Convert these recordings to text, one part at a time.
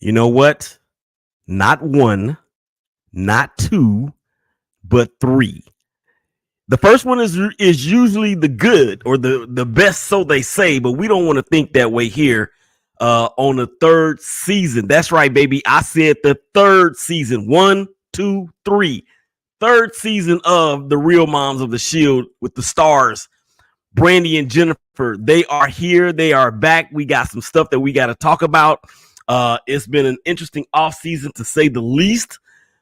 You know what? Not one, not two, but three. The first one is usually the good or the best, so they say, but we don't want to think that way here. On the third season, that's right, baby. I said the third season. One, two, three. Third season of the Real Moms of the Shield with the stars, Brandee and Jennifer. They are here. They are back. We got some stuff that we got to talk about. It's been an interesting off season to say the least.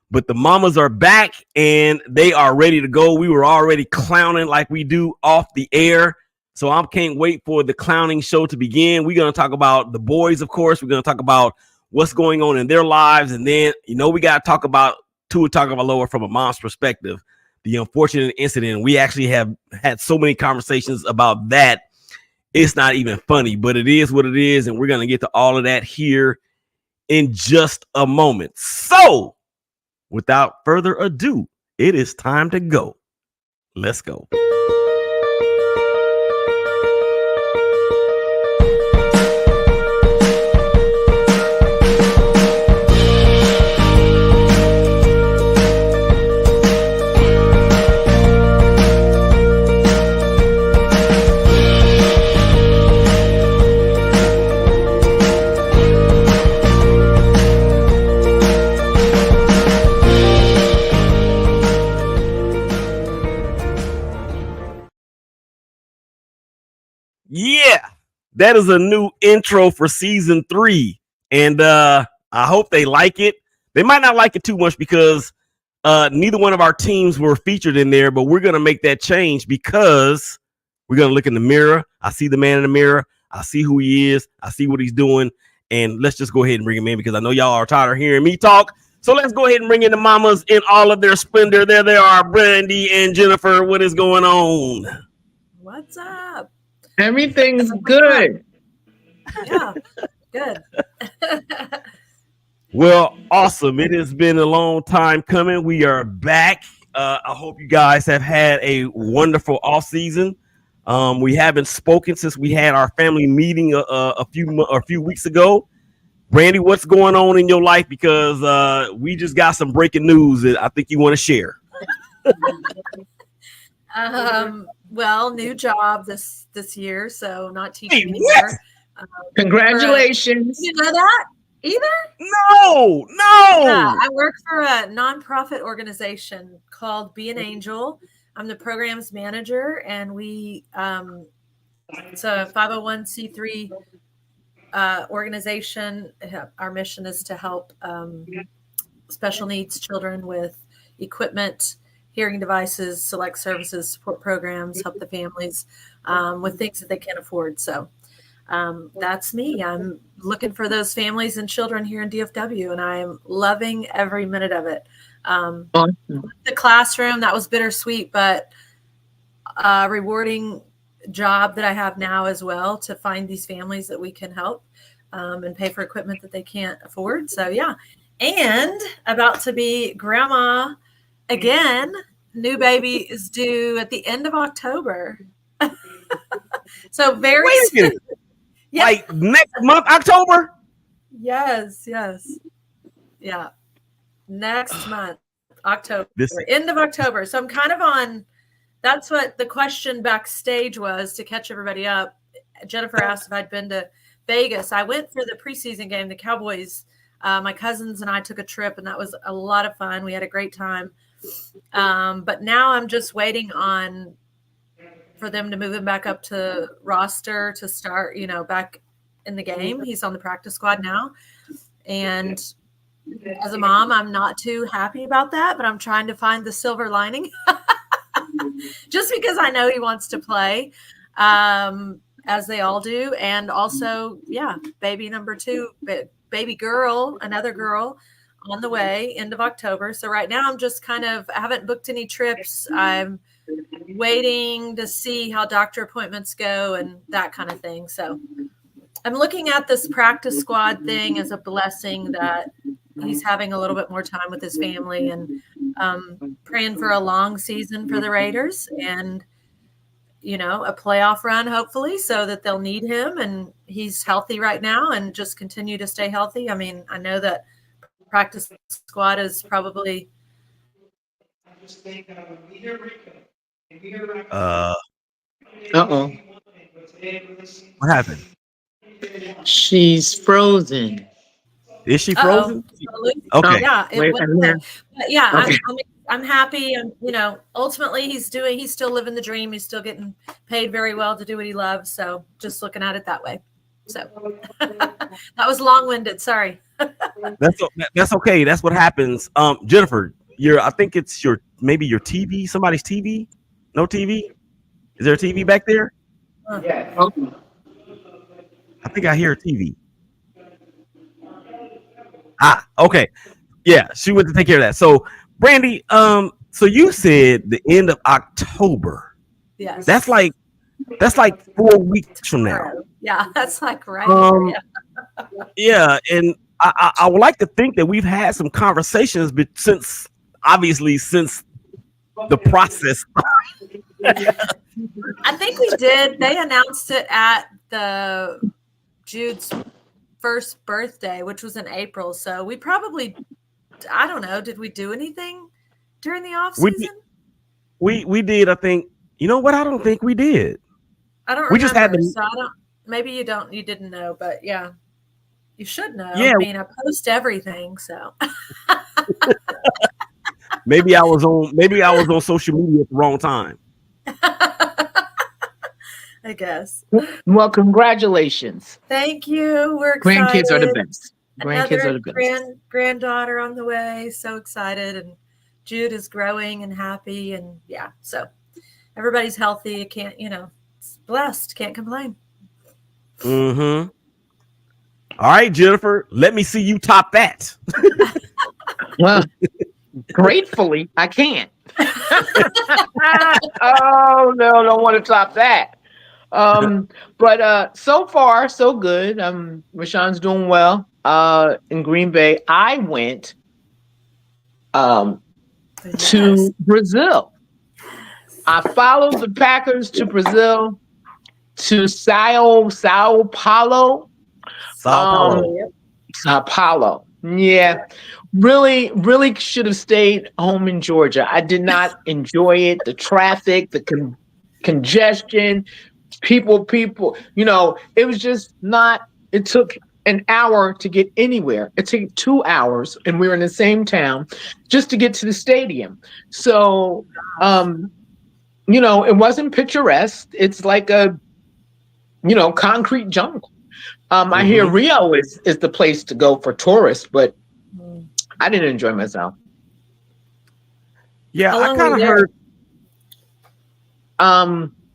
But the mamas are back and they are ready to go. We were already clowning like we do off the air. So I can't wait for the clowning show to begin. We're going to talk about the boys, of course. We're going to talk about what's going on in their lives. And then, we got to talk about Tua Tagovailoa from a mom's perspective, the unfortunate incident. We actually have had so many conversations about that. It's not even funny, but it is what it is. And we're going to get to all of that here in just a moment. So, without further ado, it is time to go. Let's go. Yeah, that is a new intro for season 3. And I hope they like it. They might not like it too much because neither one of our teams were featured in there, but we're going to make that change because we're going to look in the mirror. I see the man in the mirror. I see who he is. I see what he's doing. And let's just go ahead and bring him in because I know y'all are tired of hearing me talk. So let's go ahead and bring in the mamas in all of their splendor. There they are, Brandee and Jennifer. What is going on? What's up? Everything's good. Yeah, good. Well, awesome. It has been a long time coming. We are back. I hope you guys have had a wonderful off season. We haven't spoken since we had our family meeting a few weeks ago. Brandee, what's going on in your life? Because we just got some breaking news that I think you want to share. Well, new job this year, so not teaching anymore. Congratulations. You know that either? No. Yeah, I work for a nonprofit organization called Be an Angel. I'm the programs manager, and it's a 501c3 organization. Our mission is to help special needs children with equipment, hearing devices, select services, support programs, help the families with things that they can't afford. So that's me. I'm looking for those families and children here in DFW, and I'm loving every minute of it. The classroom, that was bittersweet, but a rewarding job that I have now as well, to find these families that we can help and pay for equipment that they can't afford. So yeah, and about to be grandma again. New baby is due at the end of October. So very soon. Yeah. Like next month, October? Yes. Yeah. Next month, October. End of October. So I'm kind of on, that's what the question backstage was to catch everybody up. Jennifer asked if I'd been to Vegas. I went for the preseason game, the Cowboys. My cousins and I took a trip, and that was a lot of fun. We had a great time. But now I'm just waiting for them to move him back up to roster to start, back in the game. He's on the practice squad now. And as a mom, I'm not too happy about that, but I'm trying to find the silver lining just because I know he wants to play, as they all do. And also, yeah, baby number 2, baby girl, another girl, on the way, end of October. So right now I'm just I haven't booked any trips. I'm waiting to see how doctor appointments go and that kind of thing. So I'm looking at this practice squad thing as a blessing that he's having a little bit more time with his family, and praying for a long season for the Raiders. And a playoff run, hopefully, so that they'll need him. And he's healthy right now and just continue to stay healthy. I mean, I know that practice squad is probably. Uh-oh. What happened? She's frozen. Is she frozen? Oh, Okay. yeah, it Wait, was. But yeah, okay. I'm happy. And ultimately he's still living the dream. He's still getting paid very well to do what he loves. So just looking at it that way. So that was long-winded. Sorry. That's okay. That's what happens. Jennifer, I think it's maybe your TV, somebody's TV. No TV. Is there a TV back there? Yeah. I think I hear a TV. Okay. Yeah, she went to take care of that. So, Brandee, so you said the end of October. Yes. That's like 4 weeks from now. Yeah, that's like right. Yeah, and I would like to think that we've had some conversations, but since the process. I think we did. They announced it at Jude's first birthday, which was in April. So we probably, I don't know, did we do anything during the off season? We did. I think. You know what? I don't think we did. I don't remember. We just had to. So maybe you didn't know, but yeah, you should know. Yeah. I mean, I post everything, so. Maybe I was on social media at the wrong time. I guess. Well, congratulations. Thank you. We're excited. Grandkids are the best. Grandkids are the best. Granddaughter on the way. So excited. And Jude is growing and happy. And yeah, so everybody's healthy. Can't, it's blessed. Can't complain. Mm-hmm. All right, Jennifer, let me see you top that. Well, gratefully, I can't. Oh, no, don't want to top that. But so far, so good. Rashan's doing well in Green Bay. I went to Brazil. I followed the Packers to Brazil, to Sao Paulo. Sao Paulo. Yeah. Really, really should have stayed home in Georgia. I did not enjoy it. The traffic, the congestion, people, it was just not, it took an hour to get anywhere. It took 2 hours, and we were in the same town just to get to the stadium. So, it wasn't picturesque. It's like a, concrete jungle. I hear Rio is the place to go for tourists, but I didn't enjoy myself. Yeah, I kind of heard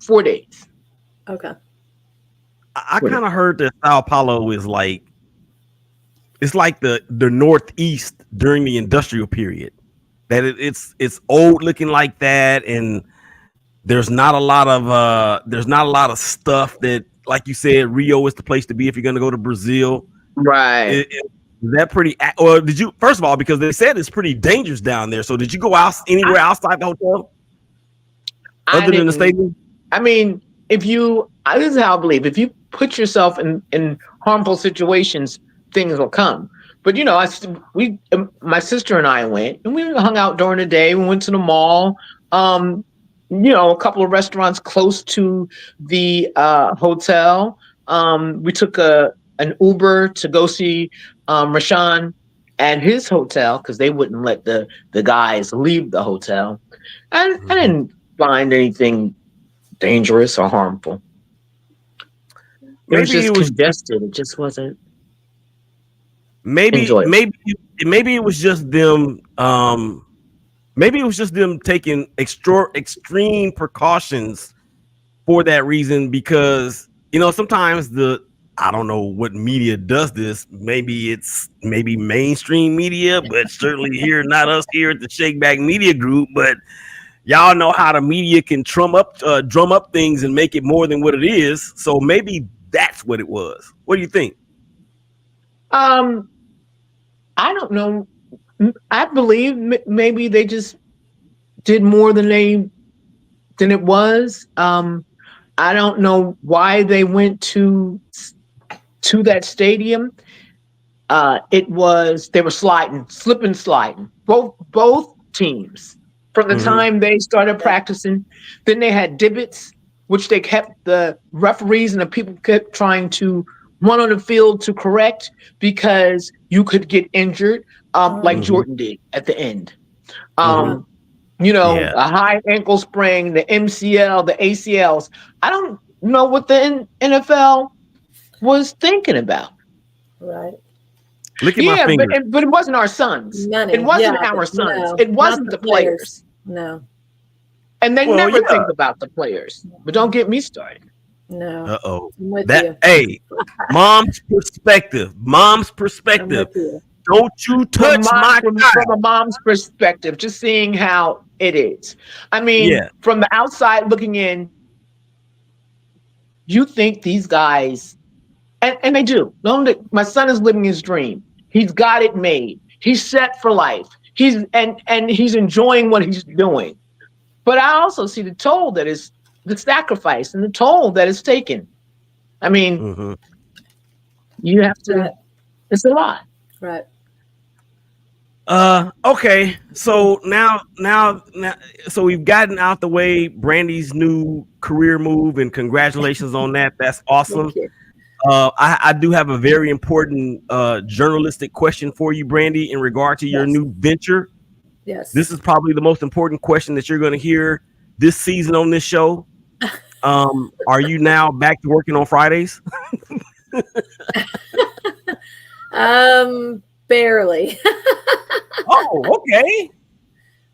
4 days. Okay. I kind of heard that Sao Paulo is like, it's like the Northeast during the industrial period. That it's old looking like that, and there's not a lot of stuff that, like you said, Rio is the place to be if you're going to go to Brazil. Right. Is that pretty? Or did you? First of all, because they said it's pretty dangerous down there. So did you go anywhere outside the hotel, other than the stadium? I mean, this is how I believe. If you put yourself in harmful situations, things will come. But my sister and I went, and we hung out during the day. We went to the mall. A couple of restaurants close to the hotel. We took an Uber to go see Rashan at his hotel because they wouldn't let the guys leave the hotel. I didn't find anything dangerous or harmful. It was just congested. It just wasn't. Maybe it was just them. Maybe it was just them taking extreme precautions for that reason, because sometimes I don't know what media does this. Maybe it's mainstream media, but certainly not us here at the Shake Back Media Group. But y'all know how the media can drum up things and make it more than what it is. So maybe that's what it was. What do you think? I don't know. I believe maybe they just did more than it was. I don't know why they went to that stadium. They were slipping, sliding. Both teams from the time they started practicing. Then they had divots, which they kept the referees and the people kept trying to run on the field to correct because you could get injured, like Jordan did at the end. A high ankle sprain, the MCL, the ACLs. I don't know what the NFL was thinking about. Right. Look at my finger. But it wasn't our sons. It wasn't our sons. It wasn't the players. No. And they never think about the players. But don't get me started. No. Uh-oh. Mom's perspective. Don't you touch my from a mom's perspective, just seeing how it is. I mean, from the outside looking in, you think these guys, and they do. My son is living his dream. He's got it made. He's set for life. He's enjoying what he's doing. But I also see the toll that is the sacrifice and the toll that is taken. I mean, you have to. It's a lot. Right. Okay. So now, so we've gotten out the way Brandee's new career move, and congratulations on that. That's awesome. I do have a very important journalistic question for you, Brandee, in regard to your new venture. Yes. This is probably the most important question that you're going to hear this season on this show. Are you now back to working on Fridays? Barely. Oh, okay.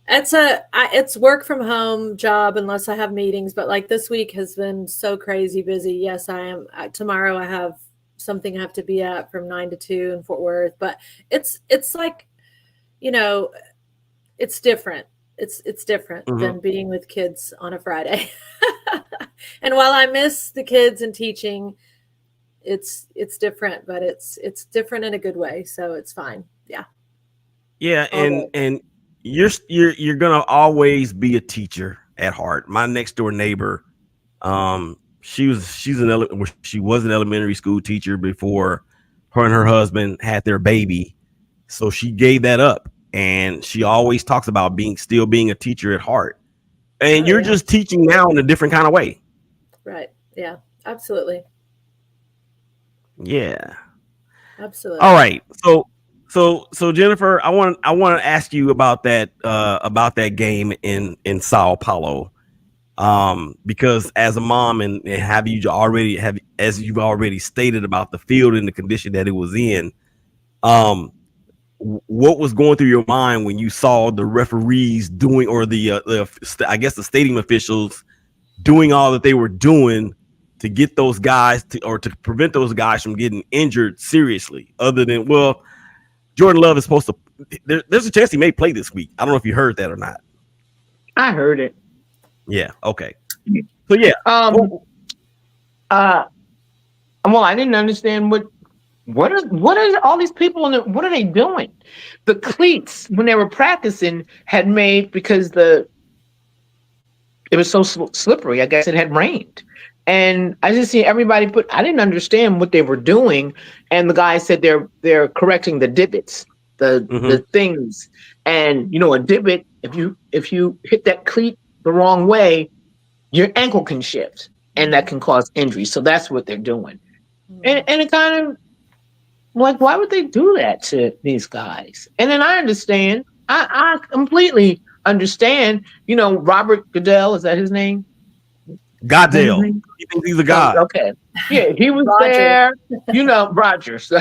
It's work from home job unless I have meetings, but like this week has been so crazy busy. Yes, I am. Tomorrow I have something I have to be at from 9 to 2 in Fort Worth, but it's like, it's different. It's different than being with kids on a Friday. And while I miss the kids and teaching, it's different, but it's different in a good way. So it's fine. Yeah. Yeah. And you're going to always be a teacher at heart. My next door neighbor, she was an elementary school teacher before her and her husband had their baby. So she gave that up, and she always talks about still being a teacher at heart. And you're just teaching now in a different kind of way. Right. Yeah, absolutely. Yeah. Absolutely. All right. So Jennifer, I want to ask you about that game in Sao Paulo. Because as a mom and as you've already stated about the field and the condition that it was in, what was going through your mind when you saw the referees doing, or the stadium officials doing all that they were doing to get those guys to prevent those guys from getting injured seriously? Other than, Jordan Love is supposed to. There's a chance he may play this week. I don't know if you heard that or not. I heard it. Yeah. Okay. So yeah. Well, I didn't understand what are all these people what are they doing? The cleats when they were practicing had made, because it was so slippery. I guess it had rained, and I just see everybody I didn't understand what they were doing, and the guy said they're correcting the divots, the things, and a divot, if you hit that cleat the wrong way, your ankle can shift, and that can cause injury. So that's what they're doing. And it kind of like, why would they do that to these guys? And then I understand. I completely understand. Robert Goodell, is that his name? Goddell. He thinks he's a god. Okay. Yeah, he was there. Rogers.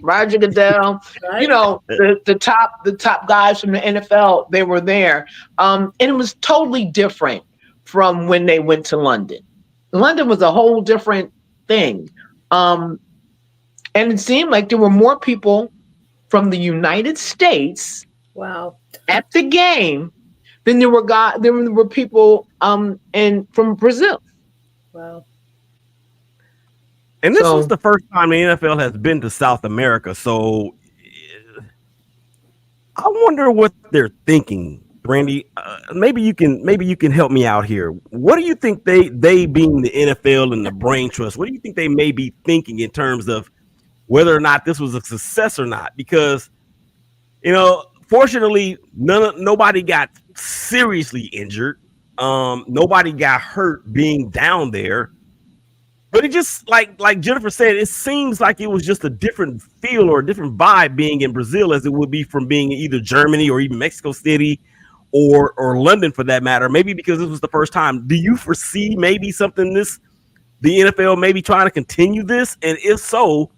Roger Goodell. Right. The top guys from the NFL, they were there. And it was totally different from when they went to London. London was a whole different thing. And it seemed like there were more people from the United States at the game than there were people from Brazil. Wow. And this was the first time the NFL has been to South America. So I wonder what they're thinking Brandee, maybe you can help me out here. What do you think they being the NFL and the brain trust? What do you think they may be thinking in terms of whether or not this was a success or not? Because fortunately, nobody got seriously injured. Nobody got hurt being down there. But it just like Jennifer said, it seems like it was just a different feel or a different vibe being in Brazil as it would be from being either Germany or even Mexico City or London for that matter. Maybe because this was the first time. Do you foresee maybe something the NFL maybe trying to continue this? And if so,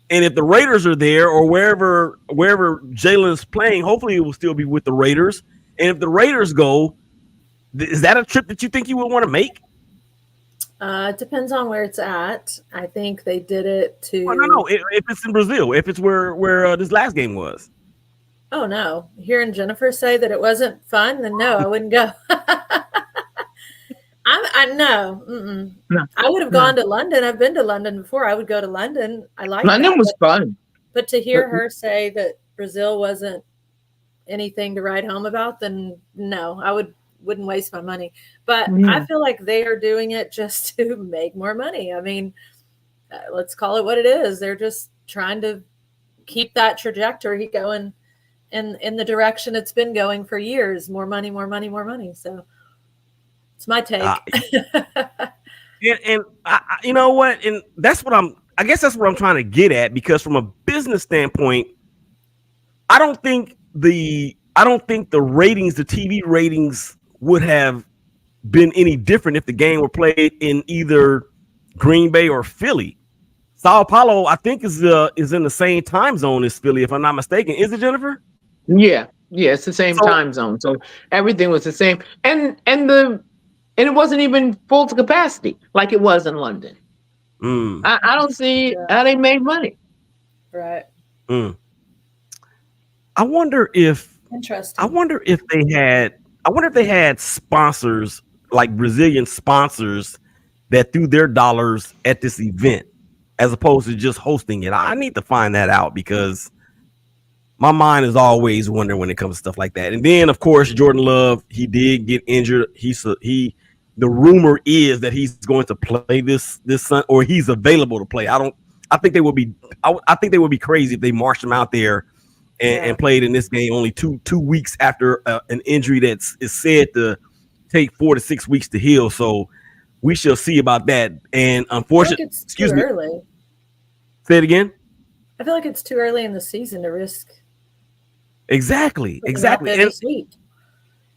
and if the Raiders are there or wherever Jalen's playing, hopefully it will still be with the Raiders. And if the Raiders go, is that a trip that you think you would want to make? It depends on where it's at. I think they did it to. Well, no. If it's in Brazil, if it's where this last game was. Oh no! Hearing Jennifer say that it wasn't fun, then no, I wouldn't go. No. I would have gone to London. I've been to London before. I would go to London. I like London was fun. But to hear her say that Brazil wasn't anything to write home about, then no, I wouldn't waste my money. But I feel like they are doing it just to make more money. I mean, let's call it what it is. They're just trying to keep that trajectory going in the direction it's been going for years. More money, more money, more money. So it's my take. And you know what? And that's what I guess that's what I'm trying to get at, because from a business standpoint, I don't think the ratings, the TV ratings would have been any different if the game were played in either Green Bay or Philly. Sao Paulo, I think, is in the same time zone as Philly, if I'm not mistaken. Is it, Jennifer? Yeah, it's the same time zone. So everything was the same, and it wasn't even full to capacity like it was in London. I don't see how they made money. Right. I wonder if they had sponsors, like Brazilian sponsors, that threw their dollars at this event as opposed to just hosting it. I need to find that out, because my mind is always wondering when it comes to stuff like that. And then, of course, Jordan Love, he did get injured. The rumor is that he's going to play this Sunday, or he's available to play. I think they would be crazy if they marched him out there and played in this game only two weeks after an injury that is said to take 4 to 6 weeks to heal. So we shall see about that. And unfortunately, excuse me. Early. Say it again. I feel like it's too early in the season to risk. Exactly. And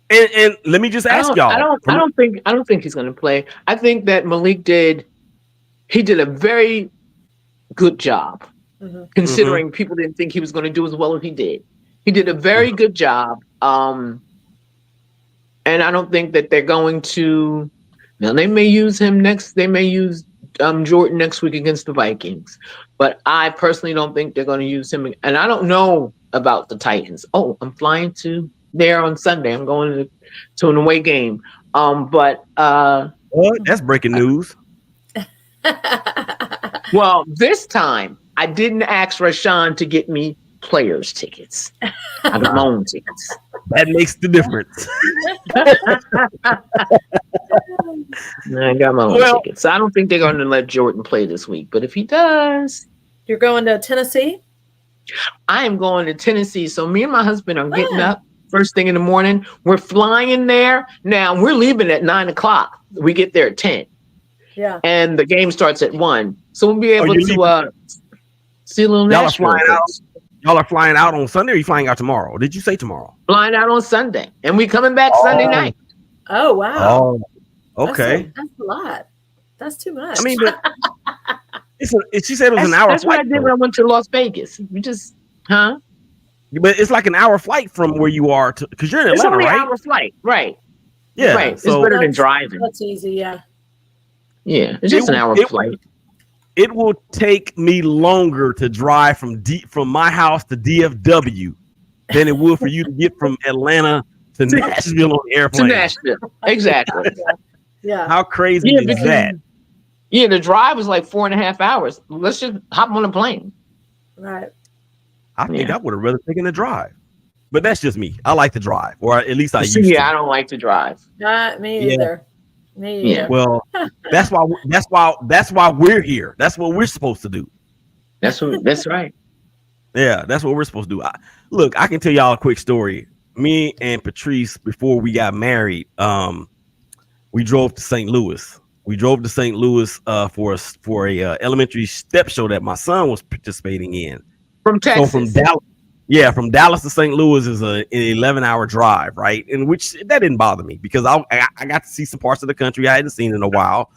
And let me just ask y'all. I don't think he's going to play. I think that Malik did a very good job, considering people didn't think he was going to do as well as he did. He did a very good job. And I don't think that they're going to. Now they may use him next. They may use Jordan next week against the Vikings, but I personally don't think they're going to use him. And I don't know about the Titans. Oh, I'm flying to there on Sunday. I'm going to an away game. But that's breaking news. Well, this time I didn't ask Rashan to get me players tickets. I got my own tickets. That makes the difference. I got my own tickets. So I don't think they're going to let Jordan play this week. But if he does, you're going to Tennessee? I am going to Tennessee. So me and my husband are getting up first thing in the morning. We're flying there. Now we're leaving at 9:00. We get there at 10. Yeah. And the game starts at 1. So we'll be able to see a little Nashville. Y'all are flying out on Sunday, or are you flying out tomorrow? Did you say tomorrow? Flying out on Sunday. And we coming back Sunday night. Oh, wow. Oh, okay. That's a lot. That's too much. I mean, she said it was an hour that's flight. That's what I did when I went to Las Vegas. We just, But it's like an hour flight from where you are to, because you're in Atlanta, right? It's only an hour flight, right? Yeah. Right. So it's better than driving. That's easy, yeah. Yeah, it's just an hour flight. It will take me longer to drive from my house to DFW than it would for you to get from Atlanta to Nashville on the airplane. To Nashville, exactly. Yeah. How crazy is that? Yeah, the drive was like 4.5 hours. Let's just hop on a plane. Right. I think I would have rather taken the drive. But that's just me. I like to drive, or at least I used to. Yeah, I don't like to drive. Not me either. Me either. Well, that's why we're here. That's what we're supposed to do. That's right. Yeah, that's what we're supposed to do. Look, I can tell y'all a quick story. Me and Patrice, before we got married, we drove to St. Louis. We drove to St. Louis for a elementary step show that my son was participating in. From Texas. So from Dallas. Yeah, from Dallas to St. Louis is an 11-hour drive, right? In which that didn't bother me because I got to see some parts of the country I hadn't seen in a while.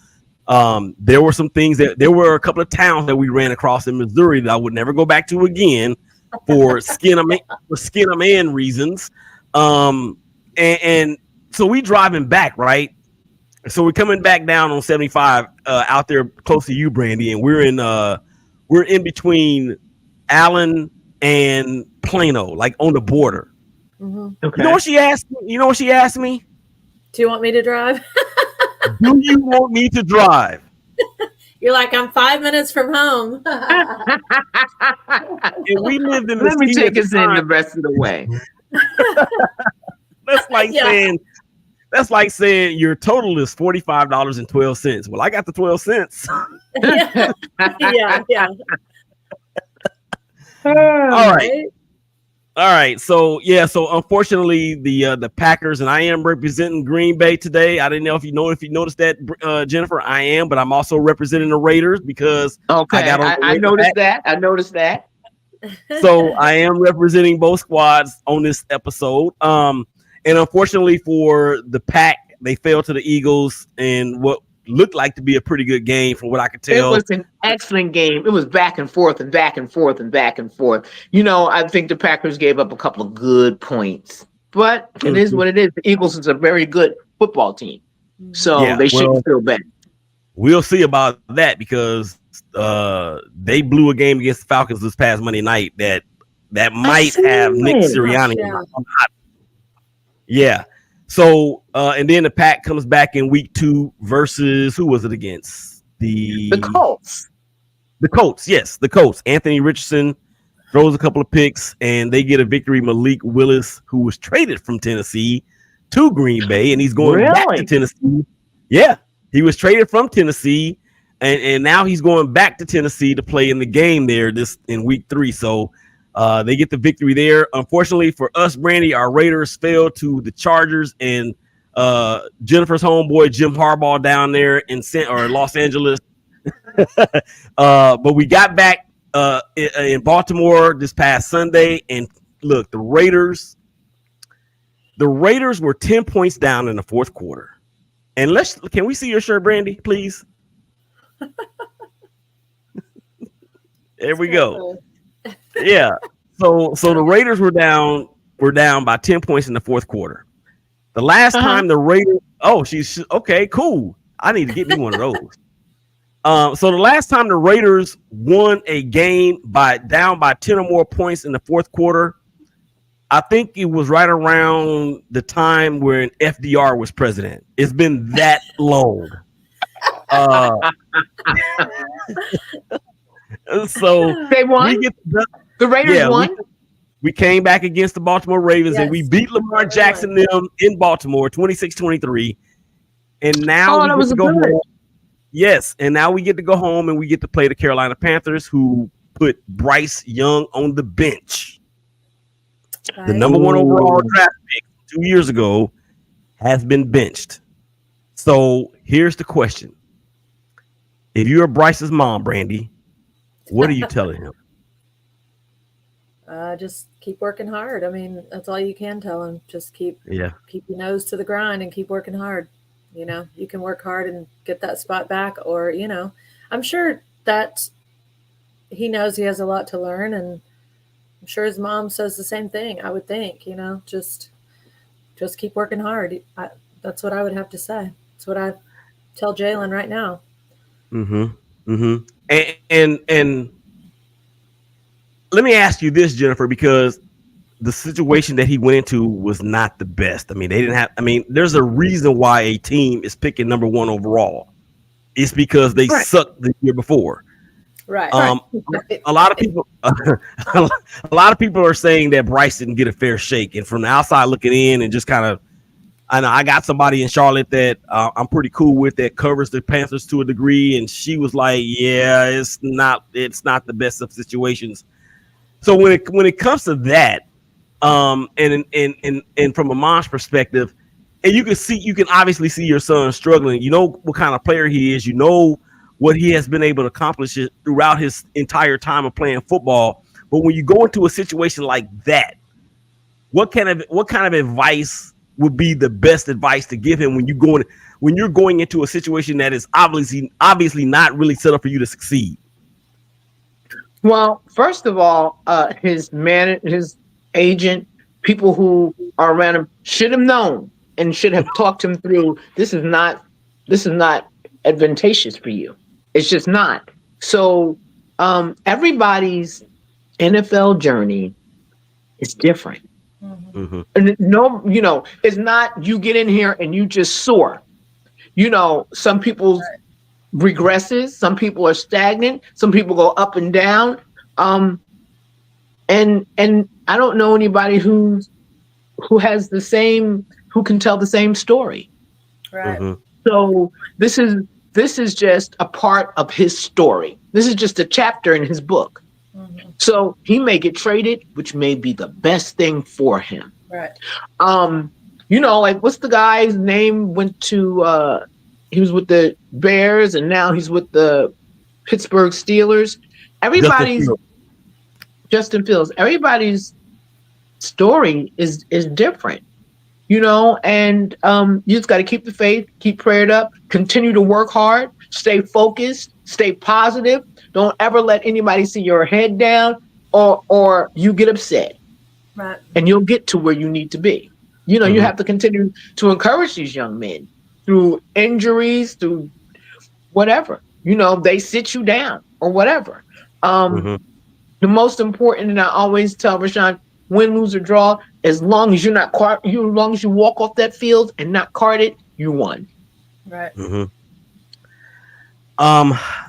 There were some things there were a couple of towns that we ran across in Missouri that I would never go back to again for skin of man reasons. And so we driving back, right? So we're coming back down on 75 out there close to you, Brandee, and we're in between Allen and Plano, like on the border. Mm-hmm. Okay. You know what she asked me? Do you want me to drive? Do you want me to drive? You're like, I'm 5 minutes from home. And we lived in. Let me take us in the rest of the way. That's like saying your total is $45.12. Well, I got the 12 cents. Yeah. All right. So unfortunately, the Packers, and I am representing Green Bay today. I didn't know if you noticed that, Jennifer. I am, but I'm also representing the Raiders because I noticed that. I noticed that. So I am representing both squads on this episode. And unfortunately for the Pack, they fell to the Eagles in what looked like to be a pretty good game from what I could tell. It was an excellent game. It was back and forth and back and forth and back and forth. You know, I think the Packers gave up a couple of good points, but it is what it is. The Eagles is a very good football team, so they shouldn't feel bad. We'll see about that because they blew a game against the Falcons this past Monday night that might have Nick Sirianni. Yeah. So, and then the Pack comes back in week 2 versus who was it against? The Colts. The Colts, yes, the Colts. Anthony Richardson throws a couple of picks, and they get a victory. Malik Willis, who was traded from Tennessee to Green Bay, and he's going back to Tennessee. Yeah, he was traded from Tennessee, and now he's going back to Tennessee to play in the game there in week 3. So they get the victory there. Unfortunately for us, Brandee, our Raiders fell to the Chargers and Jennifer's homeboy Jim Harbaugh down there in Los Angeles. But we got back in Baltimore this past Sunday, and look, the Raiders were 10 points down in the fourth quarter. And can we see your shirt, Brandee, please? There we go. Yeah. So the Raiders were down by 10 points in the fourth quarter. The last time the Raiders, she's okay, cool. I need to get me one of those. So the last time the Raiders won a game down by 10 or more points in the fourth quarter, I think it was right around the time when FDR was president. It's been that long. So they won. The Raiders won. We came back against the Baltimore Ravens, and we beat Lamar Jackson them in Baltimore 26-23. And now we get to go home. Yes, and now we get to go home and we get to play the Carolina Panthers, who put Bryce Young on the bench. The number 1 overall draft pick 2 years ago has been benched. So here's the question. If you're Bryce's mom, Brandee, what are you telling him? Just keep working hard. I mean, that's all you can tell him. Just keep your nose to the grind and keep working hard. You know, you can work hard and get that spot back, or, you know, I'm sure that he knows he has a lot to learn, and I'm sure his mom says the same thing. I would think, you know, just keep working hard. That's what I would have to say. That's what I tell Jalen right now. And let me ask you this, Jennifer, because the situation that he went into was not the best. I mean, there's a reason why a team is picking number 1 overall. It's because they sucked the year before. Right. A lot of people, a lot of people are saying that Bryce didn't get a fair shake, and from the outside looking in, and just kind of, I know I got somebody in Charlotte that I'm pretty cool with that covers the Panthers to a degree, and she was like, "Yeah, it's not the best of situations." So when it comes to that, and from a mom's perspective, and you can obviously see your son struggling. You know what kind of player he is. You know what he has been able to accomplish throughout his entire time of playing football. But when you go into a situation like that, what kind of advice would be the best advice to give him when you're going into a situation that is obviously not really set up for you to succeed? Well, first of all, his agent, people who are around him should have known and should have talked him through. This is not advantageous for you. It's just not. So everybody's NFL journey is different. Mm-hmm. And no, it's not you get in here and you just soar. Some people regresses, some people are stagnant, some people go up and down. And I don't know anybody who has who can tell the same story. Right. Mm-hmm. So this is just a part of his story. This is just a chapter in his book. Mm-hmm. So he may get traded, which may be the best thing for him. Right. Like what's the guy's name? He was with the Bears and now he's with the Pittsburgh Steelers. Justin Fields. Everybody's story is different. And you just got to keep the faith, keep prayed up, continue to work hard, stay focused, stay positive. Don't ever let anybody see your head down or you get upset. Right. And you'll get to where you need to be. Mm-hmm. You have to continue to encourage these young men through injuries, through whatever. They sit you down or whatever. Mm-hmm. The most important, and I always tell Rashan, win, lose, or draw, as long as as long as you walk off that field and not carded, you won. Right. Mm-hmm.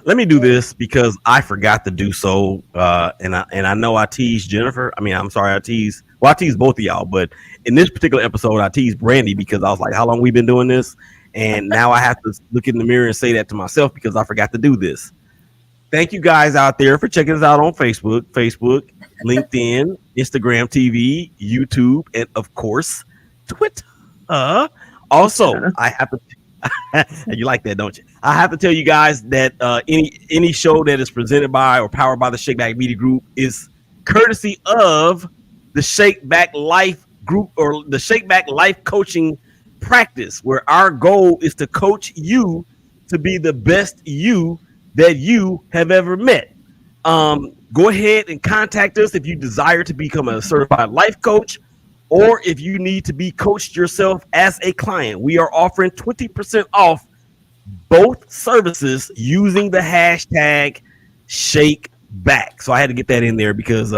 Let me do this because I forgot to do so. And I know I teased Jennifer. I'm sorry, I teased both of y'all, but in this particular episode, I teased Brandee because I was like, how long we been doing this? And now I have to look in the mirror and say that to myself because I forgot to do this. Thank you guys out there for checking us out on Facebook, LinkedIn, Instagram TV, YouTube, and of course, Twitter. Also, I have to you like that, don't you? I have to tell you guys that any show that is presented by or powered by the Shake Back Media Group is courtesy of the Shake Back Life Group or the Shake Back Life Coaching Practice, where our goal is to coach you to be the best you that you have ever met. Go ahead and contact us if you desire to become a certified life coach or if you need to be coached yourself as a client. We are offering 20% off both services using the hashtag ShakeBack. So I had to get that in there because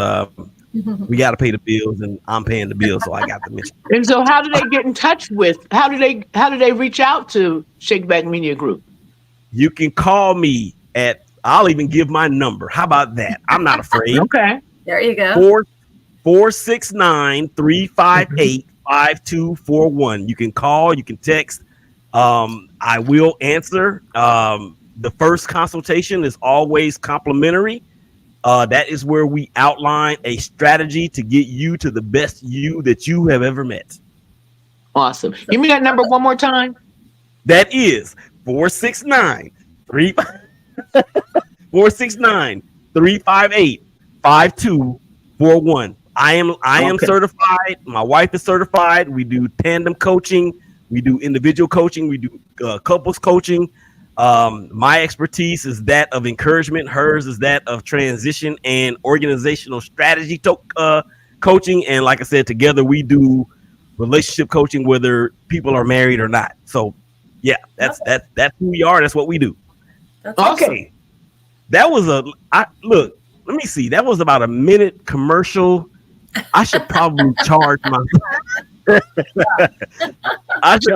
we got to pay the bills and I'm paying the bills, so I got to mention. And so how do they get in touch with, how do they reach out to Shake Back Media Group? You can call me I'll even give my number. How about that? I'm not afraid. Okay. There you go. 469-358-5241. You can call, you can text. I will answer. The first consultation is always complimentary. That is where we outline a strategy to get you to the best you that you have ever met. Awesome. Give me that number one more time. That is 469-358-5241. I am certified. My wife is certified. We do tandem coaching. We do individual coaching. We do couples coaching. My expertise is that of encouragement. Hers is that of transition and organizational strategy coaching. And like I said, together we do relationship coaching, whether people are married or not. So yeah, that's who we are. That's what we do. That's awesome. Okay. That was let me see. That was about a minute commercial. I should probably charge myself. I should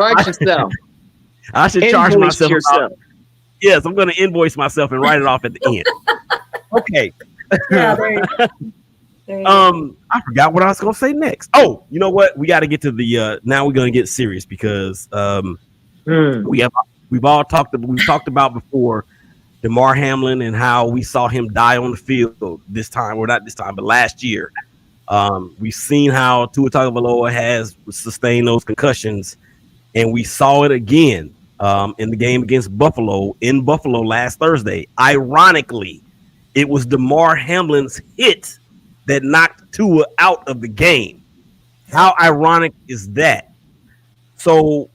charge myself. Yes, I'm going to invoice myself and write it off at the end. Okay. Yeah, there you go. I forgot what I was gonna say next. Oh, you know what? We got to get to the. Now we're gonna get serious because we've talked about before DeMar Hamlin and how we saw him die on the field this time, or not this time, but last year. We've seen how Tua Tagovailoa has sustained those concussions, and we saw it again in the game against Buffalo in Buffalo last Thursday. Ironically, it was DeMar Hamlin's hit that knocked Tua out of the game. How ironic is that? So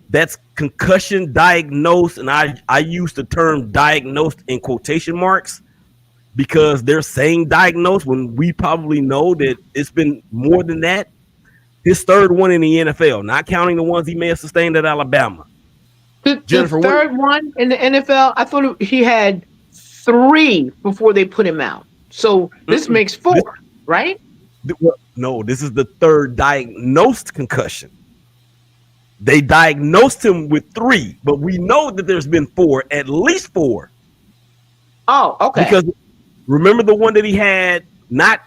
that's concussion diagnosed, and I use the term diagnosed in quotation marks because they're saying diagnosed when we probably know that it's been more than that. His third one in the NFL, not counting the ones he may have sustained at Alabama. Jennifer, the third one in the NFL, I thought he had 3 before they put him out. So this makes 4, right? No, this is the third diagnosed concussion. They diagnosed him with 3, but we know that there's been 4, at least 4. Oh, okay. Because remember the one that he had, not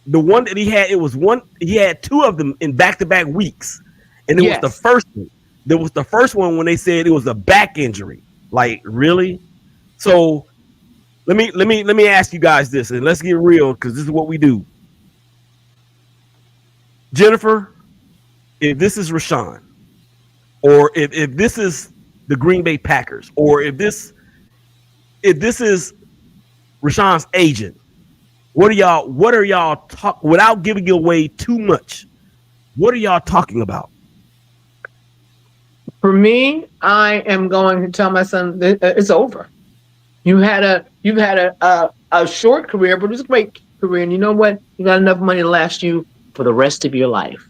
the one that he had, it was one, he had 2 of them in back-to-back weeks. And it was the first one. There was the first one when they said it was a back injury. Like, really? So let me ask you guys this, and let's get real, because this is what we do. Jennifer, if this is Rashan, or if this is the Green Bay Packers, or if this is Rashan's agent, what are y'all talk without giving away too much? What are y'all talking about? For me, I am going to tell my son that it's over. You've had a short career, but it was a great career, and you know what? You got enough money to last you for the rest of your life.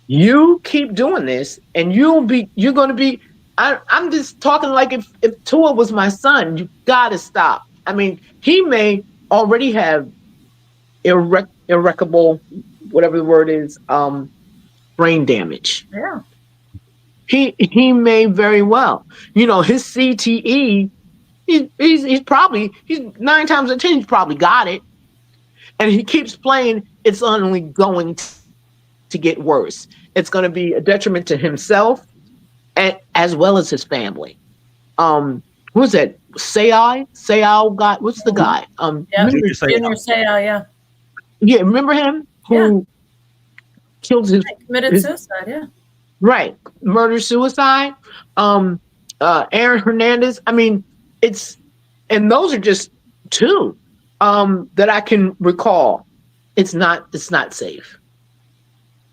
You keep doing this, and you're going to be. I'm just talking like if Tua was my son, you got to stop. I mean, he may already have irreparable, whatever the word is, brain damage. Yeah. He may very well. You know, his CTE, he's 9 times out of 10, he's probably got it. And he keeps playing, it's only going to get worse. It's going to be a detriment to himself and as well as his family. Who's that? Sayal guy. What's the guy? Junior Sayal, yeah. Yeah, remember him? Who killed committed suicide, yeah. Right. Murder-suicide. Aaron Hernandez. I mean, and those are just 2 that I can recall. It's not safe.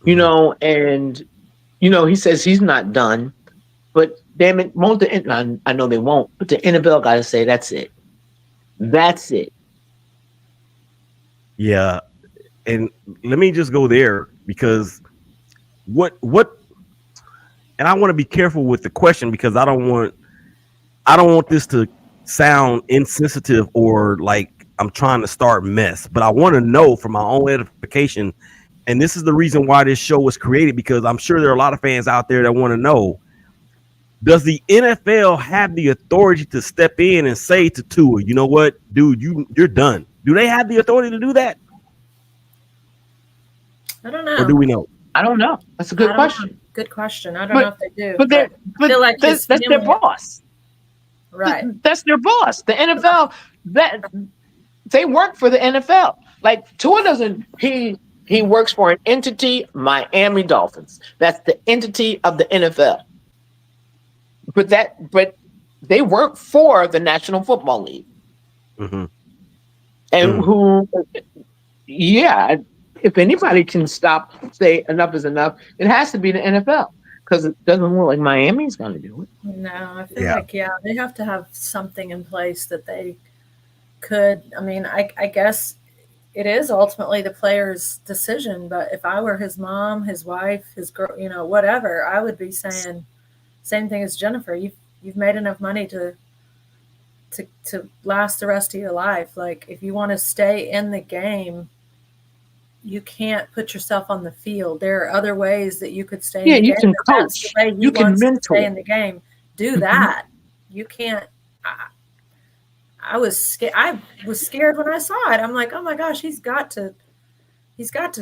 You know, and you know, he says he's not done, but damn it, I know they won't, but the NFL gotta say that's it. That's it. Yeah. And let me just go there because what and I want to be careful with the question because I don't want this to sound insensitive or like I'm trying to start mess, but I want to know for my own edification. And this is the reason why this show was created, because I'm sure there are a lot of fans out there that want to know, does the NFL have the authority to step in and say to Tua, you know what, dude, you're done? Do they have the authority to do that? I don't know. Or do we know? I don't know. That's a good question. Good question. I don't know if they do. But I feel like that's their boss. Right. That's their boss. The NFL, that they work for the NFL. Like Tua doesn't, he works for an entity, Miami Dolphins. That's the entity of the NFL. But they work for the National Football League. Mm-hmm. And if anybody can say enough is enough, it has to be the NFL, because it doesn't look like Miami's going to do it. No, I feel like, they have to have something in place that they could. I mean, I guess it is ultimately the player's decision, but if I were his mom, his wife, his girl, you know, whatever, I would be saying same thing as Jennifer. You've made enough money to last the rest of your life. Like, if you want to stay in the game, you can't put yourself on the field. There are other ways that you could stay in the game. You can coach. You can mentor. Stay in the game. Do that. You can't. was scared. I was scared when I saw it. I'm like, oh my gosh, he's got to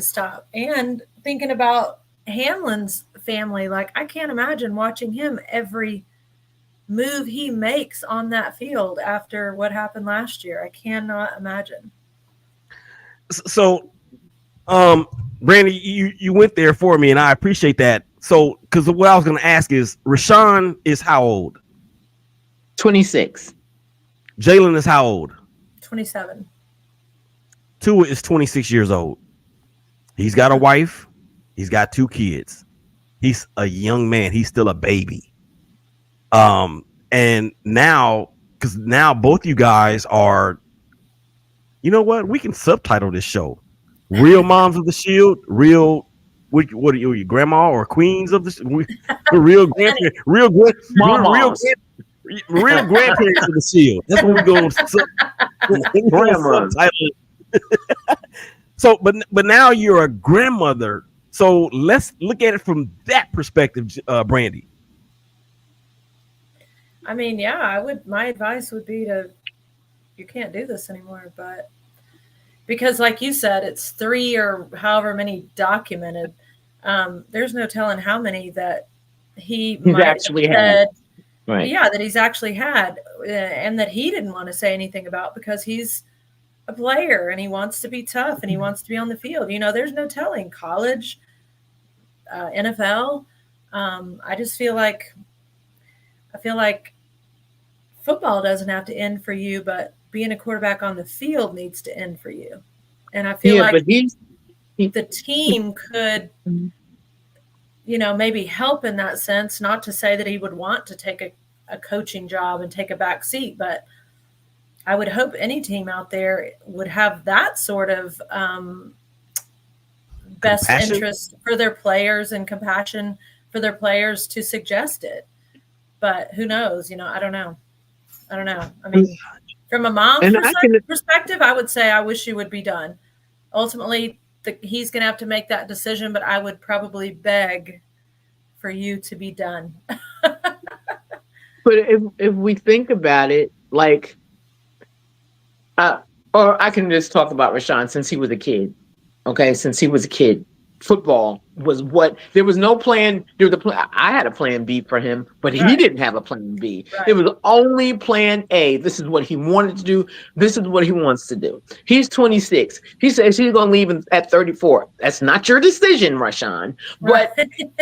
stop. And thinking about Hamlin's family, like I can't imagine watching him every move he makes on that field after what happened last year. I cannot imagine. So, Brandee, you went there for me, and I appreciate that. So, because what I was going to ask is, Rashan is how old? 26. Jalen is how old? 27. Tua is 26 years old. He's got a wife. He's got 2 kids. He's a young man. He's still a baby. And now, because now both you guys are, you know what? We can subtitle this show. Real Moms of the Shield, real, what are you, your grandma or queens of the real grandparents, real grandparents of the Shield. That's what we're going to So, but now you're a grandmother. So let's look at it from that perspective, Brandee. I mean, my advice would be you can't do this anymore, but because like you said, it's 3 or however many documented, there's no telling how many that he's actually had. Right. Yeah, that he's actually had, and that he didn't want to say anything about because he's a player and he wants to be tough and he wants to be on the field. There's no telling. College, NFL. I feel like football doesn't have to end for you, but being a quarterback on the field needs to end for you. And I feel like the team could, maybe help in that sense, not to say that he would want to take a coaching job and take a back seat, but I would hope any team out there would have that sort of best interest for their players and compassion for their players to suggest it. But who knows? I don't know. I mean, from a mom's perspective, I would say I wish you would be done. Ultimately, he's going to have to make that decision, but I would probably beg for you to be done. But if we think about it, like, or I can just talk about Rashan since he was a kid. Okay, since he was a kid, football was what there was no plan. I had a plan B for him, but he didn't have a plan B. Right. It was only plan A. This is what he wanted to do. This is what he wants to do. He's 26. He says he's going to leave at 34. That's not your decision, Rashan. But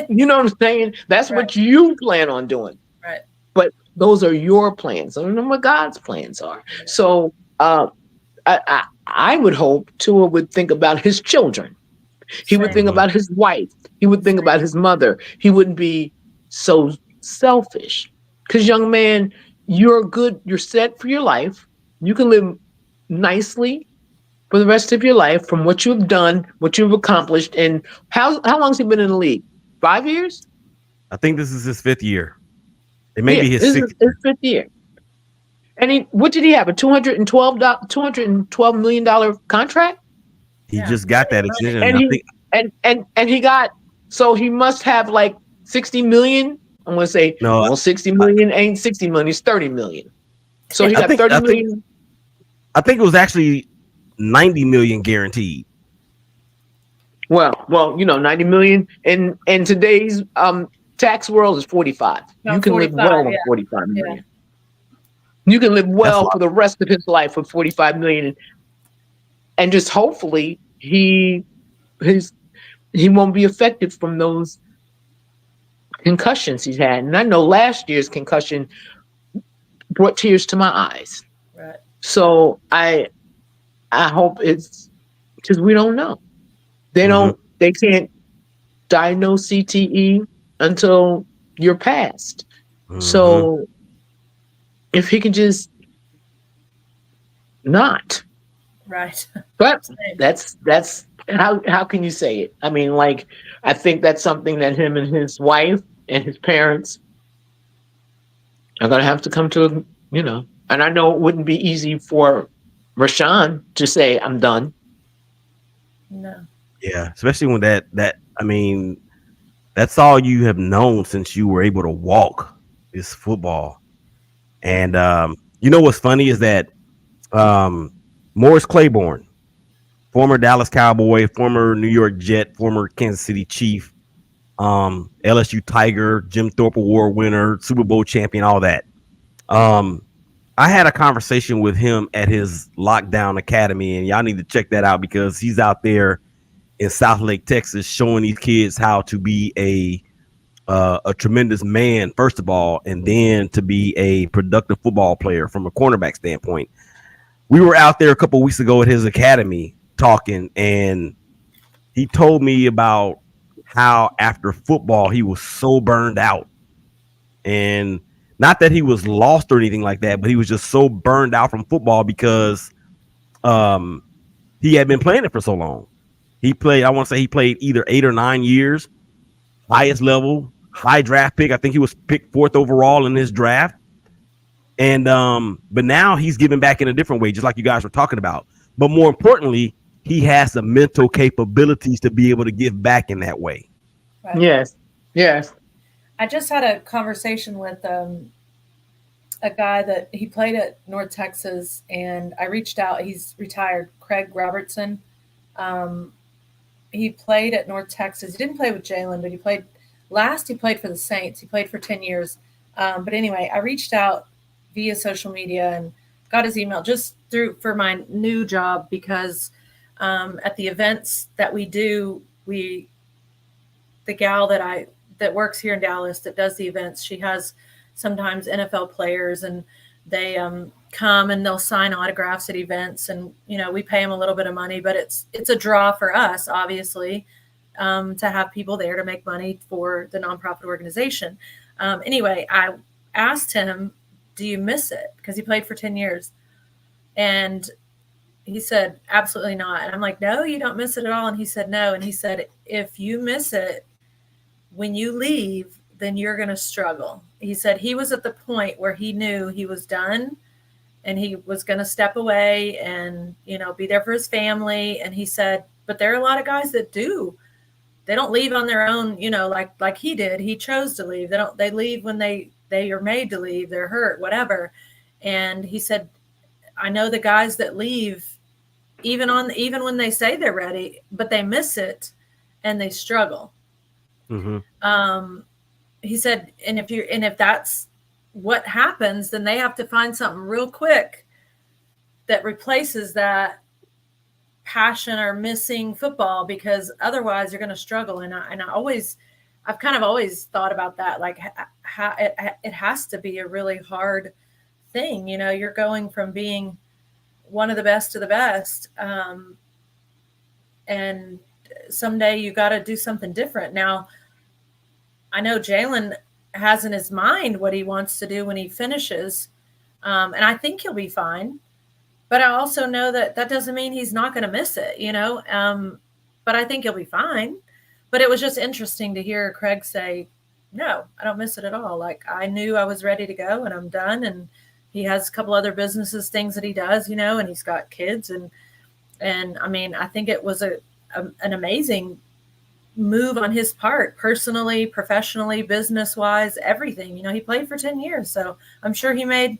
you know what I'm saying? That's what you plan on doing. Right. But those are your plans. I don't know what God's plans are. Right. So I would hope Tua would think about his children. He would think about his wife. He would think about his mother. He wouldn't be so selfish. Because, young man, you're set for your life. You can live nicely for the rest of your life from what you've done, what you've accomplished. And how long has he been in the league? 5 years? I think this is his 5th year. It may be his 5th year. And what did he have? A $212 million contract? He just got that extension. And he got, so he must have like 60 million. I'm going to say, no, 60 million ain't 60 million. It's 30 million. So he got 30 million. I think it was actually 90 million guaranteed. Well, 90 million in today's tax world is 45. You can live well on 45 million. Yeah. You can live well for the rest of his life with 45 million. And just hopefully he won't be affected from those concussions he's had. And I know last year's concussion brought tears to my eyes. Right. So I hope it's because we don't know. They can't diagnose CTE until you're past. Mm-hmm. So if he can just not. Right. But that's how can you say it? I mean, like, I think that's something that him and his wife and his parents are going to have to come to, and I know it wouldn't be easy for Rashan to say, I'm done. No. Yeah. Especially when that's all you have known since you were able to walk is football. And, what's funny is that Morris Claiborne, former Dallas Cowboy, former New York Jet, former Kansas City Chief, LSU Tiger, Jim Thorpe Award winner, Super Bowl champion, all that. I had a conversation with him at his Lockdown Academy, and y'all need to check that out because he's out there in South Lake, Texas, showing these kids how to be a tremendous man, first of all, and then to be a productive football player from a cornerback standpoint. We were out there a couple of weeks ago at his academy talking, and he told me about how after football he was so burned out. And not that he was lost or anything like that, but he was just so burned out from football because he had been playing it for so long. He played, I want to say he played either 8 or 9 years, highest level, high draft pick. I think he was picked 4th overall in his draft. And but now he's giving back in a different way, just like you guys were talking about. But more importantly, he has the mental capabilities to be able to give back in that way. Right. Yes. Yes. I just had a conversation with a guy that he played at North Texas, and I reached out. He's retired, Craig Robertson. He played at North Texas. He didn't play with Jalen, but he played for the Saints. He played for 10 years. But anyway, I reached out via social media and got his email just for my new job because at the events that we do, the gal that works here in Dallas that does the events, she has sometimes NFL players, and they come and they'll sign autographs at events, and we pay them a little bit of money, but it's a draw for us, obviously, to have people there to make money for the nonprofit organization. Anyway, I asked him, do you miss it? Because he played for 10 years. And he said, absolutely not. And I'm like, no, you don't miss it at all. And he said, no. And he said, if you miss it, when you leave, then you're going to struggle. He said he was at the point where he knew he was done and he was going to step away and, be there for his family. And he said, but there are a lot of guys that do. They don't leave on their own, like he did. He chose to leave. They leave when they are made to leave. They're hurt, whatever. And he said, I know the guys that leave even when they say they're ready, but they miss it and they struggle. Mm-hmm. He said, and if that's what happens, then they have to find something real quick that replaces that passion or missing football, because otherwise you're going to struggle. And I've kind of always thought about that, like how it has to be a really hard thing. You're going from being one of the best to the best. And someday you got to do something different. Now, I know Jalen has in his mind what he wants to do when he finishes. And I think he'll be fine. But I also know that doesn't mean he's not going to miss it, but I think he'll be fine. But it was just interesting to hear Craig say, no, I don't miss it at all. Like, I knew I was ready to go and I'm done. And he has a couple other businesses, things that he does, and he's got kids. And I mean, I think it was an amazing move on his part, personally, professionally, business-wise, everything. He played for 10 years. So I'm sure he made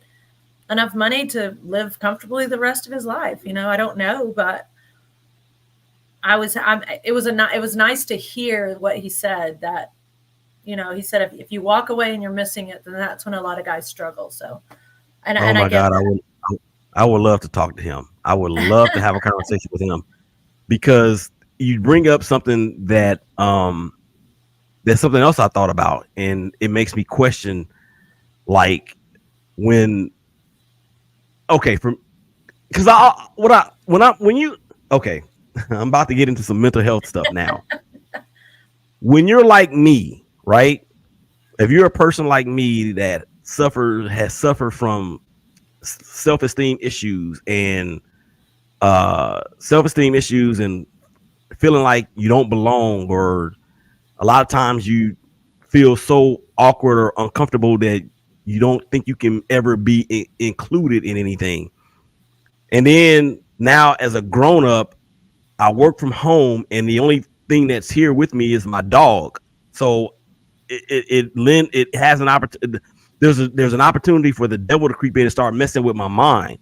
enough money to live comfortably the rest of his life. I don't know, but it was nice to hear what he said, that, he said, if you walk away and you're missing it, then that's when a lot of guys struggle. So, and my God, I would love to talk to him. I would love to have a conversation with him, because you bring up something that, there's something else I thought about, and it makes me question, like, when I'm about to get into some mental health stuff now. When you're like me, right? If you're a person like me that has suffered from self-esteem issues and feeling like you don't belong, or a lot of times you feel so awkward or uncomfortable that you don't think you can ever be included in anything. And then now, as a grown up, I work from home, and the only thing that's here with me is my dog. So it has an opportunity. There's an opportunity for the devil to creep in and start messing with my mind.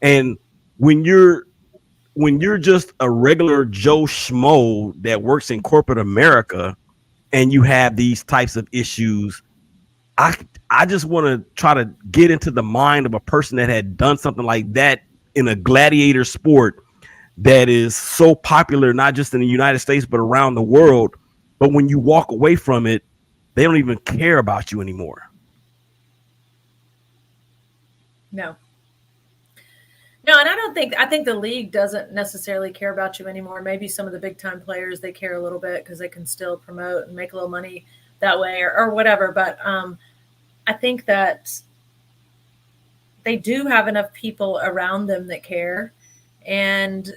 And when you're just a regular Joe Schmo that works in corporate America and you have these types of issues, I just want to try to get into the mind of a person that had done something like that in a gladiator sport that is so popular, not just in the United States, but around the world. But when you walk away from it, they don't even care about you anymore. No. No, and I think the league doesn't necessarily care about you anymore. Maybe some of the big time players, they care a little bit because they can still promote and make a little money that way or whatever. But I think that they do have enough people around them that care. And,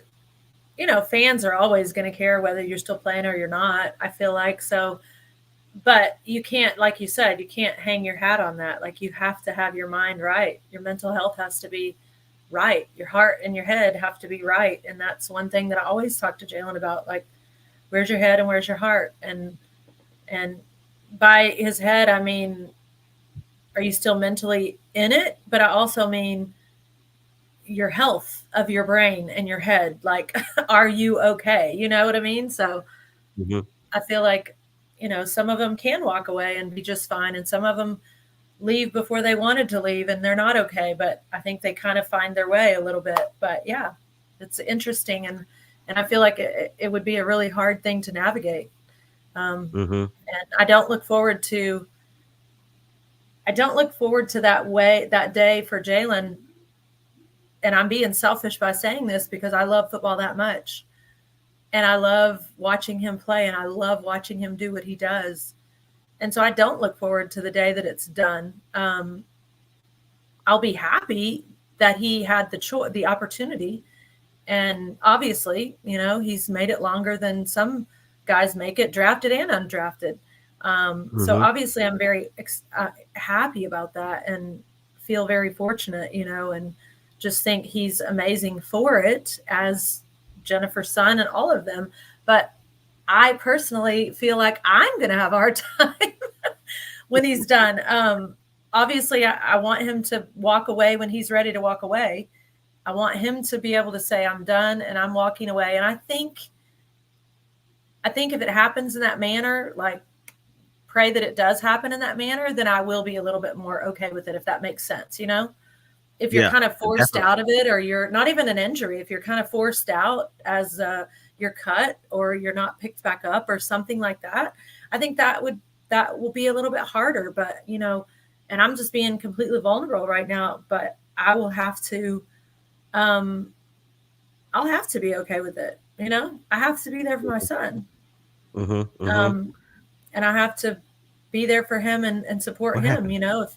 you know, fans are always going to care whether you're still playing or you're not, I feel like. So, but you can't, like you said, you can't hang your hat on that. Like, you have to have your mind right. Your mental health has to be right. Your heart and your head have to be right. And that's one thing that I always talk to Jalen about, like, where's your head and where's your heart? And by his head, I mean, are you still mentally in it? But I also mean your health of your brain and your head. Like, are you okay? You know what I mean? So I feel like, you know, some of them can walk away and be just fine. And some of them leave before they wanted to leave and they're not okay. But I think they kind of find their way a little bit. But yeah, it's interesting. And I feel like it would be a really hard thing to navigate. And I don't look forward to that day for Jalen. And I'm being selfish by saying this because I love football that much. And I love watching him play and I love watching him do what he does. And so I don't look forward to the day that it's done. I'll be happy that he had the opportunity. And obviously, you know, he's made it longer than some guys make it, drafted and undrafted. So obviously I'm very happy about that and feel very fortunate, you know, and just think he's amazing for it, as Jennifer's son and all of them. But I personally feel like I'm going to have a hard time when he's done. Obviously, I want him to walk away when he's ready to walk away. I want him to be able to say, I'm done and I'm walking away. And I think if it happens in that manner, like, pray that it does happen in that manner, then I will be a little bit more okay with it, if that makes sense, you know? If you're kind of forced out of it, or you're not even an injury, if you're kind of forced out as you're cut or you're not picked back up or something like that, I think that will be a little bit harder. But, you know, and I'm just being completely vulnerable right now, but I will have to, I'll have to be okay with it. You know, I have to be there for my son. And I have to be there for him and support him, you know, if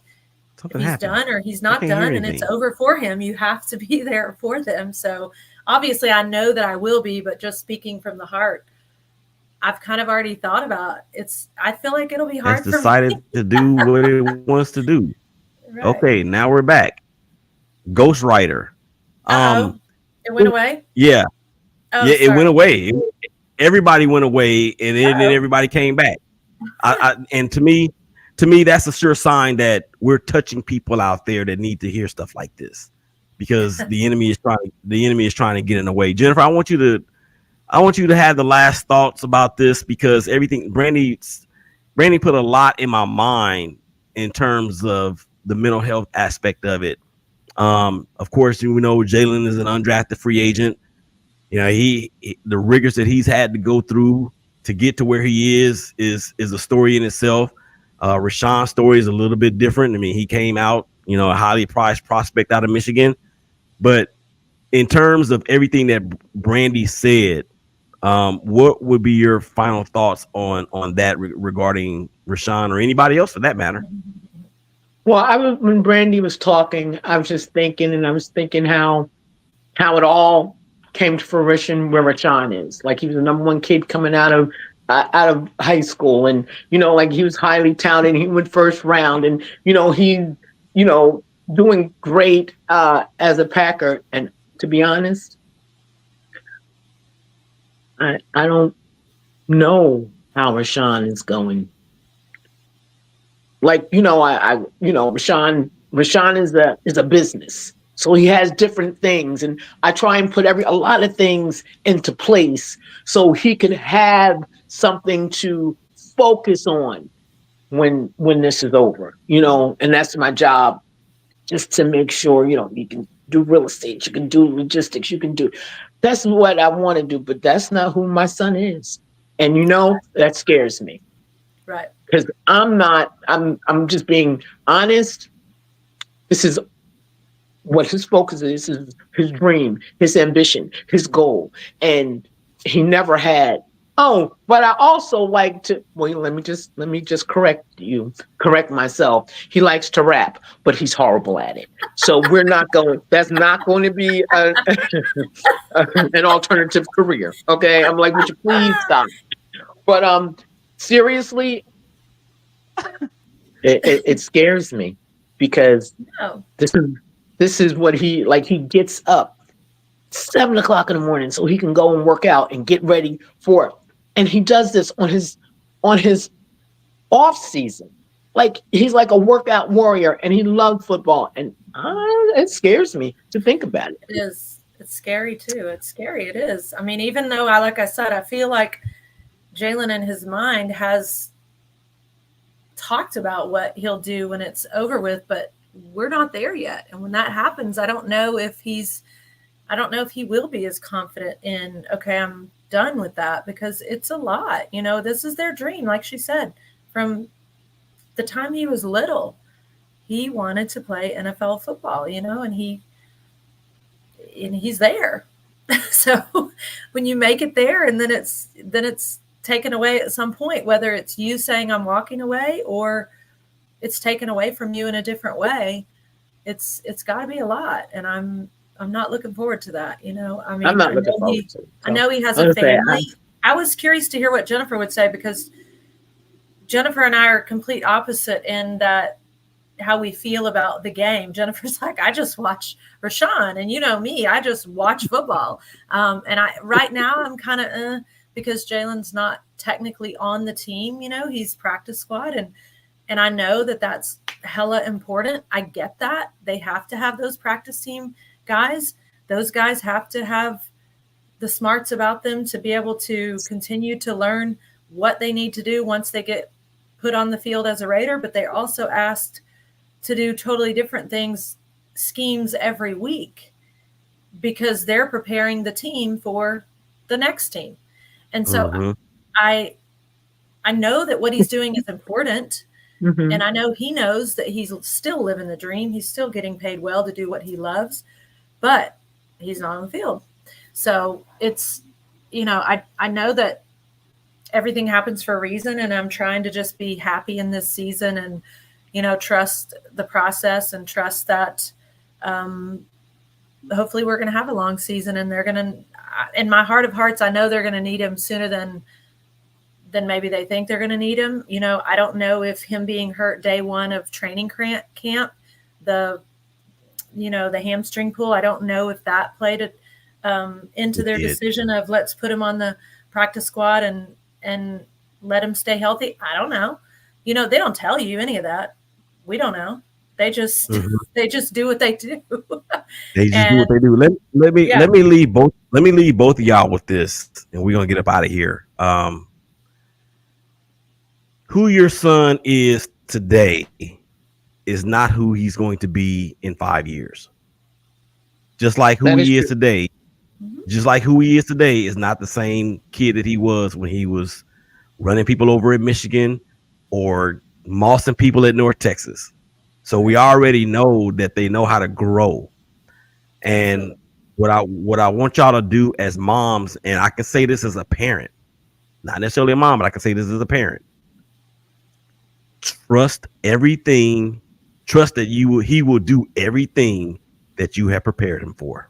he's done or he's not done and it's over for him, you have to be there for them. So obviously I know that I will be, but just speaking from the heart, I've kind of already thought about I feel like it'll be hard for me. It's decided to do what it wants to do. Right. Okay, now we're back. Ghostwriter. It went away? Yeah. Oh, yeah, sorry. It went away. Everybody went away and then everybody came back. And to me, that's a sure sign that we're touching people out there that need to hear stuff like this, because the enemy is trying to get in the way. Jennifer, I want you to have the last thoughts about this, because Brandee put a lot in my mind in terms of the mental health aspect of it. Of course, you know, Jalen is an undrafted free agent. You know, the rigors that he's had to go through to get to where he is a story in itself. Rashan's story is a little bit different. I mean, he came out, you know, a highly prized prospect out of Michigan. But in terms of everything that Brandee said, what would be your final thoughts on that regarding Rashan, or anybody else for that matter? Well, when Brandee was talking, I was just thinking, and I was thinking how it all came to fruition where Rashan is. Like, he was the number one kid coming out of high school, and, you know, like, he was highly talented. He went first round, and, you know, doing great as a Packer. And to be honest, I don't know how Rashan is going. Like, you know, Rashan is a business. So he has different things, and I try and put a lot of things into place so he can have something to focus on when this is over, and that's my job, just to make sure, you can do real estate, you can do logistics, that's what I want to do, but that's not who my son is. And that scares me. Right. Because I'm just being honest. This is what his focus is. This is his dream, his ambition, his goal. And he never had. Oh, but I also like to, well, let me just correct myself. He likes to rap, but he's horrible at it. So that's not going to be an alternative career. Okay. I'm like, would you please stop? But seriously, it scares me because this is what he gets up 7:00 in the morning so he can go and work out and get ready for it. And he does this on his off season. Like he's like a workout warrior, and he loves football. And it scares me to think about it. It is. It's scary too. It's scary. It is. I mean, even though like I said, I feel like Jalen in his mind has talked about what he'll do when it's over with, but we're not there yet. And when that happens, I don't know if he will be as confident in, okay, I'm done with that, because it's a lot. This is their dream. Like she said, from the time he was little, he wanted to play NFL football, and he's there. So when you make it there and then it's taken away at some point, whether it's you saying I'm walking away or it's taken away from you in a different way, it's got to be a lot. And I'm not looking forward to that. I mean, I'm not looking forward to it. I know he has a family. I was curious to hear what Jennifer would say, because Jennifer and I are complete opposite in that how we feel about the game. Jennifer's like, I just watch Rashan, and me, I just watch football. And right now I'm kind of because Jalen's not technically on the team. He's practice squad, and I know that that's hella important. I get that. They have to have those practice team guys. Those guys have to have the smarts about them to be able to continue to learn what they need to do once they get put on the field as a Raider. But they're also asked to do totally different things, schemes every week, because they're preparing the team for the next team. And so I know that what he's doing is important. Mm-hmm. And I know he knows that he's still living the dream. He's still getting paid well to do what he loves, but he's not on the field. So it's, I know that everything happens for a reason, and I'm trying to just be happy in this season and, trust the process and trust that hopefully we're going to have a long season, and they're going to, in my heart of hearts, I know they're going to need him sooner than maybe they think they're going to need him. I don't know if him being hurt day one of training camp, the hamstring pull, I don't know if that played into their decision of let's put him on the practice squad and let him stay healthy. I don't know. They don't tell you any of that. We don't know. They just they just do what they do. They just do what they do. Let me leave both of y'all with this, and we're gonna get up out of here. Who your son is today is not who he's going to be in 5 years. Just like who he is today. Just like who he is today is not the same kid that he was when he was running people over in Michigan or mossing people at North Texas. So we already know that they know how to grow. And what I want y'all to do as moms, and I can say this as a parent, not necessarily a mom, but I can say this as a parent. Trust everything. Trust that he will do everything that you have prepared him for.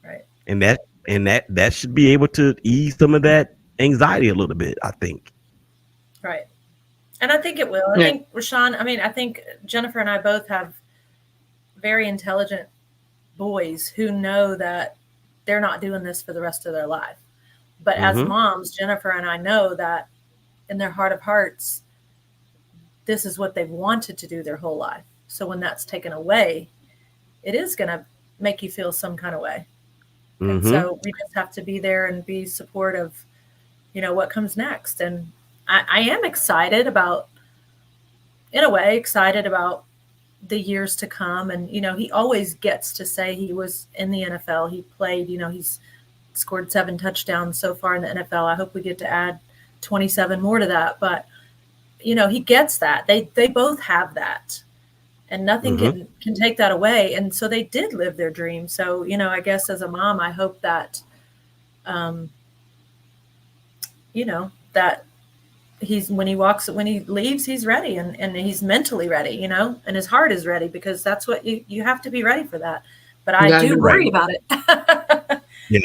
Right. And that should be able to ease some of that anxiety a little bit, I think. Right. And I think it will. I think Rashan, I think Jennifer and I both have very intelligent boys who know that they're not doing this for the rest of their life. But as moms, Jennifer and I know that in their heart of hearts, this is what they've wanted to do their whole life. So when that's taken away, it is going to make you feel some kind of way. Mm-hmm. And so we just have to be there and be supportive, what comes next. And I am excited about, in a way, excited about the years to come. And, he always gets to say he was in the NFL. He played, he's scored 7 touchdowns so far in the NFL. I hope we get to add 27 more to that. But, he gets that. They both have that. And nothing can take that away. And so they did live their dream. So, I guess as a mom, I hope that, that when he leaves, he's ready and he's mentally ready, and his heart is ready, because that's what you have to be ready for that. But I do worry about it. Yeah.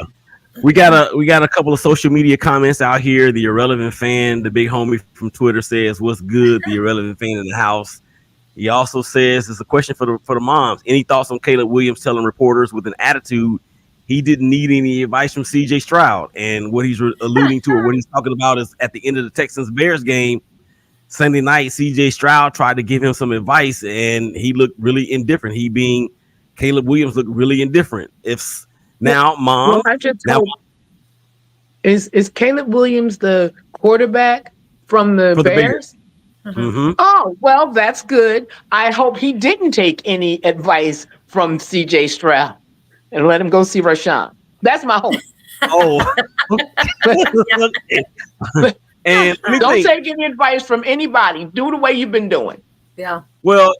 We got a couple of social media comments out here. The Irrelevant Fan, the big homie from Twitter, says, "What's good, the Irrelevant Fan in the house?" He also says, "It's a question for the moms. Any thoughts on Caleb Williams telling reporters with an attitude he didn't need any advice from CJ Stroud?" And what he's alluding to, or what he's talking about, is at the end of the Texans-Bears game Sunday night, CJ Stroud tried to give him some advice, and he looked really indifferent. He being Caleb Williams looked really indifferent. Mom, is Caleb Williams the quarterback from the Bears? Mm-hmm. Oh, well, that's good. I hope he didn't take any advice from CJ Stroud and let him go see Rashan. That's my hope. Oh. And don't take any advice from anybody. Do the way you've been doing. Yeah. Well,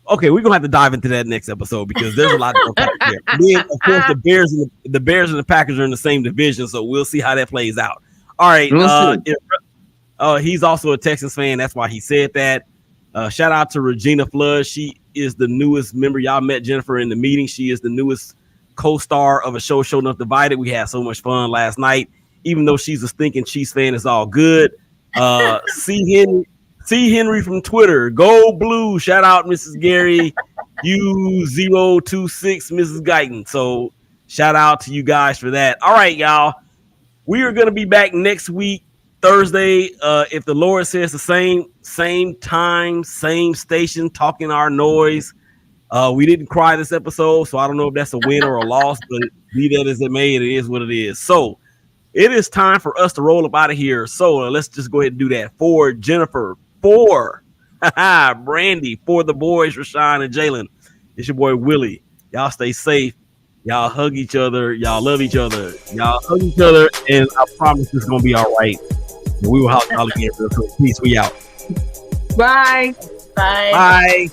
okay, we're gonna have to dive into that next episode, because there's a lot to unpack here. Then, of course, the Bears and the Packers are in the same division, so we'll see how that plays out. All right. He's also a Texans fan. That's why he said that. Shout out to Regina Flood. She is the newest member. Y'all met Jennifer in the meeting. She is the newest co-star of a show, Show Enough Divided. We had so much fun last night. Even though she's a stinking Chiefs fan, it's all good. C. Henry from Twitter. Go Blue. Shout out Mrs. Gary. U026 Mrs. Guyton. So shout out to you guys for that. All right, y'all. We are going to be back next week, Thursday, if the Lord says the same time, same station, talking our noise. We didn't cry this episode, so I don't know if that's a win or a loss, but be that as it may, it is what it is. So it is time for us to roll up out of here. So let's just go ahead and do that. For Jennifer, for Brandee, for the boys, Rashan and Jalen, it's your boy Willie. Y'all stay safe. Y'all hug each other. Y'all love each other. Y'all hug each other, and I promise it's going to be all right. And we will holler y'all again real quick. Peace. We out. Bye. Bye. Bye.